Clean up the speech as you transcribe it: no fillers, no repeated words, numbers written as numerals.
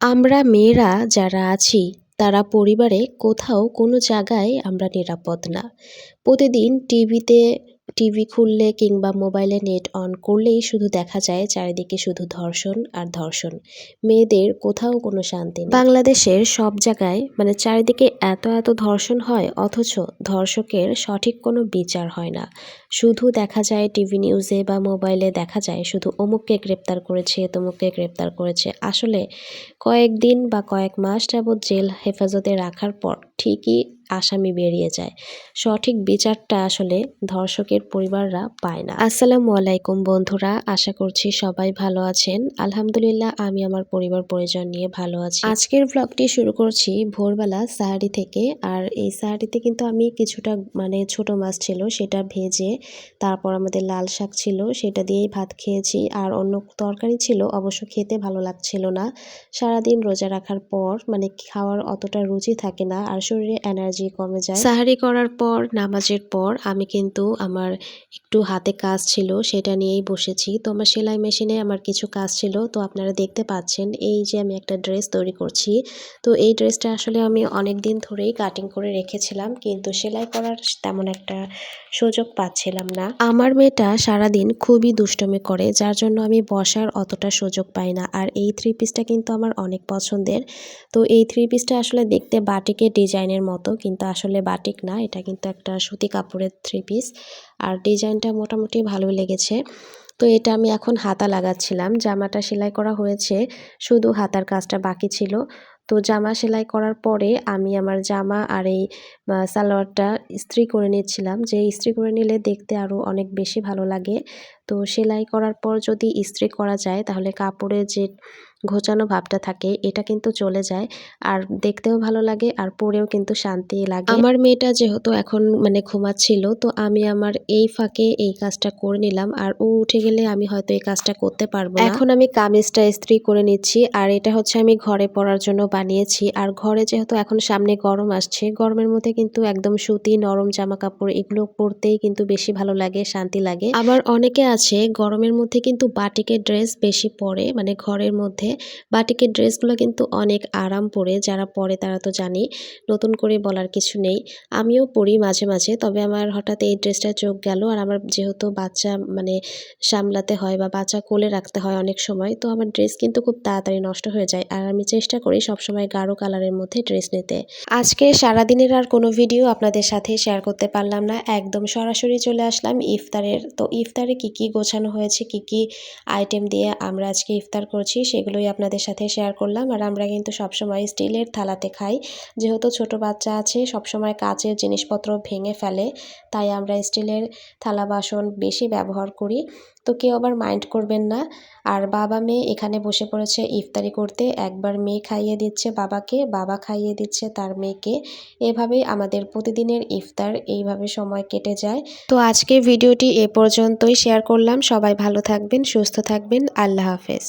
আমরা মেয়েরা যারা আছি তারা পরিবারে কোথাও কোনো জায়গায় আমরা নিরাপদ না। প্রতিদিন টিভি খুললে কিংবা মোবাইলে নেট অন করলেই শুধু দেখা যায় চারিদিকে শুধু ধর্ষণ আর ধর্ষণ। মেয়েদের কোথাও কোনো শান্তি নেই। বাংলাদেশের সব জায়গায় মানে চারিদিকে এত ধর্ষণ হয়, অথচ ধর্ষকের সঠিক কোনো বিচার হয় না। শুধু দেখা যায় টিভি নিউজে বা মোবাইলে দেখা যায় শুধু অমুককে গ্রেপ্তার করেছে, তমুককে গ্রেপ্তার করেছে। আসলে কয়েকদিন বা কয়েক মাস যাবৎ জেল হেফাজতে রাখার পর ঠিকই আসামি বেরিয়ে যায়। সঠিক বিচারটা আসলে ধর্ষকের পরিবাররা পায় না। আসসালামু আলাইকুম বন্ধুরা, আশা করছি সবাই ভালো আছেন। আলহামদুলিল্লাহ, আমি আমার পরিবার পরিজন নিয়ে ভালো আছি। আজকের ব্লগটি শুরু করছি ভোরবেলা সাহারি থেকে। আর এই সাহারিতে কিন্তু আমি কিছুটা ছোট মাছ ছিল সেটা ভেজে, তারপর আমাদের লাল শাক ছিল সেটা দিয়েই ভাত খেয়েছি। আর অন্য তরকারি ছিল, অবশ্য খেতে ভালো লাগছিল না। সারাদিন রোজা রাখার পর খাওয়ার অতটা রুচি থাকে না আর শরীরে এনার্জি কমে যায়। সাহারি করার পর নামাজের পর আমি কিন্তু আমার একটু হাতে কাজ ছিল সেটা নিয়েই বসেছি। তো আমার সেলাই মেশিনে আমার কিছু কাজ ছিল, তো আপনারা দেখতে পাচ্ছেন এই যে আমি একটা ড্রেস তৈরি করছি। তো এই ড্রেসটা আসলে আমি অনেক দিন ধরেই কাটিং করে রেখেছিলাম, কিন্তু সেলাই করার তেমন একটা সুযোগ পাচ্ছিলাম না। আমার মেয়েটা সারাদিন খুবই দুষ্টুমি করে, যার জন্য আমি বসার অতটা সুযোগ পাই না। আর এই থ্রি পিসটা কিন্তু আমার অনেক পছন্দের। তো এই থ্রি পিসটা আসলে দেখতে বাটিকের ডিজাইনের মতো, কিন্তু আসলে বাটিক না, এটা কিন্তু একটা সুতি কাপড়ের থ্রি পিস। আর ডিজাইনটা মোটামুটি ভালোই লেগেছে। তো এটা আমি এখন হাতা লাগাচ্ছিলাম। জামাটা সেলাই করা হয়েছে, শুধু হাতার কাজটা বাকি ছিল। তো জামা সেলাই করার পরে আমি আমার জামা আর এই সালোয়ারটা ইস্ত্রি করে নিচ্ছিলাম, যে ইস্ত্রি করে নিলে দেখতে আরও অনেক বেশি ভালো লাগে। তো সেলাই করার পর যদি ইস্ত্রি করা যায় তাহলে কাপড়ে যে ঘোচানো ভাবটা থাকে এটা কিন্তু চলে যায়, আর দেখতেও ভালো লাগে আর পরেও কিন্তু শান্তি লাগে। আমার মেয়েটা যেহেতু এখন ঘুমাচ্ছিল, তো আমি আমার এই ফাঁকে এই কাজটা করে নিলাম। আর ও উঠে গেলে আমি হয়তো এই কাজটা করতে পারবো না। এখন আমি কামিজটা ইস্ত্রি করে নিচ্ছি, আর এটা হচ্ছে আমি ঘরে পরার জন্য বানিয়েছি। আর ঘরে যেহেতু এখন সামনে গরম আসছে, গরমের মধ্যে কিন্তু একদম সুতি নরম জামা কাপড় এগুলো পরতেই কিন্তু বেশি ভালো লাগে, শান্তি লাগে। আবার অনেকে আছে গরমের মধ্যে কিন্তু বাটিকের ড্রেস বেশি পরে, ঘরের মধ্যে বাটিকের ড্রেসগুলো কিন্তু অনেক আরাম পরে, যারা পরে তারা তো জানি, নতুন করে বলার কিছু নেই। আমিও পরি মাঝে মাঝে, তবে আমার হঠাৎ এই ড্রেসটা চোখ গেল। আর আমার যেহেতু বাচ্চা সামলাতে হয় বা বাচ্চা কোলে রাখতে হয় অনেক সময়, তো আমার ড্রেস কিন্তু খুব তাড়াতাড়ি নষ্ট হয়ে যায়। আর আমি চেষ্টা করি সবসময় গাঢ় কালারের মধ্যে ড্রেস নিতে। আজকে সারাদিনের আর কোনো ভিডিও আপনাদের সাথে শেয়ার করতে পারলাম না, একদম সরাসরি চলে আসলাম ইফতারের। তো ইফতারে কি গোছানো হয়েছে, কি আইটেম দিয়ে আমরা আজকে ইফতার করছি সেগুলোই আপনাদের সাথে শেয়ার করলাম। আর আমরা কিন্তু সবসময় স্টিলের থালাতে খাই, যেহেতু ছোট বাচ্চা আছে সবসময় কাচের জিনিসপত্র ভেঙে ফেলে, তাই আমরা স্টিলের থালা বাসন বেশি ব্যবহার করি। তো কেউ আবার মাইন্ড করবেন না। আর বাবা মেয়ে এখানে বসে পড়েছে ইফতারি করতে, একবার মেয়ে খাইয়ে দিচ্ছে বাবাকে, বাবা খাইয়ে দিচ্ছে তার মেয়েকে। এভাবেই আমাদের প্রতিদিনের ইফতার এইভাবে সময় কেটে যায়। তো আজকের ভিডিওটি এ পর্যন্তই শেয়ার করলাম। সবাই ভালো থাকবেন, সুস্থ থাকবেন, আল্লাহ হাফেজ।